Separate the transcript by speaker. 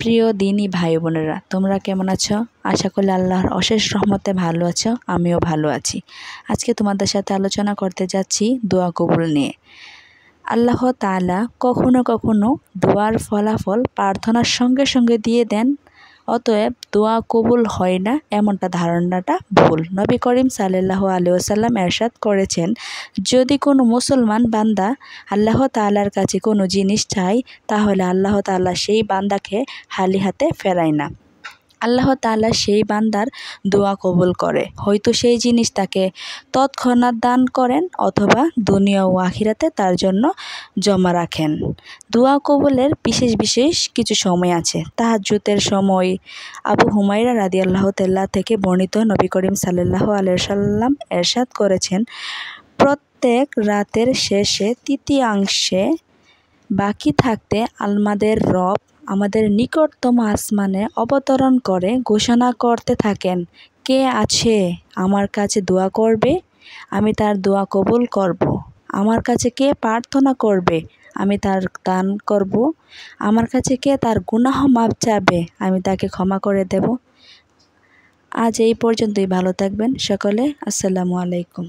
Speaker 1: প্রিয় দিনী ভাই বোনেরা, তোমরা কেমন আছো? আশা করি আল্লাহর অশেষ রহমতে ভালো আছো, আমিও ভালো আছি। আজকে তোমাদের সাথে আলোচনা করতে যাচ্ছি দোয়া কবুল নিয়ে। আল্লাহ তাআলা কখনো কখনো দোয়ার ফলাফল প্রার্থনার সঙ্গে সঙ্গে দিয়ে দেন, অতএব দোয়া কবুল হয় না এমনটা ধারণাটা ভুল। নবী করিম সাল্লাল্লাহু আলাইহি ওয়াসাল্লাম ইরশাদ করেছেন, যদি কোনো মুসলমান বান্দা আল্লাহ তাআলার কাছে কোনো জিনিস চায়, তাহলে আল্লাহ তাআলা সেই বান্দাকে খালি হাতে ফেরায় না। আল্লাহ তাআলা সেই বান্দার দোয়া কবুল করে। হয়তো সেই জিনিস তাকে তৎক্ষণাৎ দান করেন অথবা দুনিয়া ও আখিরাতে তার জন্য জমা রাখেন। দোয়া কবুলের বিশেষ বিশেষ কিছু সময় আছে। তাহাজ্জুদের সময় আবু হুমায়রা রাদিয়াল্লাহু তাআলা থেকে বর্ণিত, নবী করিম সাল্লাল্লাহু আলাইহি ওয়াসাল্লাম ইরশাদ করেছেন, প্রত্যেক রাতের শেষে তৃতীয়াংশে বাকি থাকতে আমাদের রব আমাদের নিকটতম আসমানে অবতরণ করে ঘোষণা করতে থাকেন, কে আছে আমার কাছে দোয়া করবে, আমি তার দোয়া কবুল করব। আমার কাছে কে প্রার্থনা করবে, আমি তার দান করব। আমার কাছে কে তার গুনাহ মাফ চাবে, আমি তাকে ক্ষমা করে দেব। আজ এই পর্যন্তই। ভালো থাকবেন সকলে। আসসালামু আলাইকুম।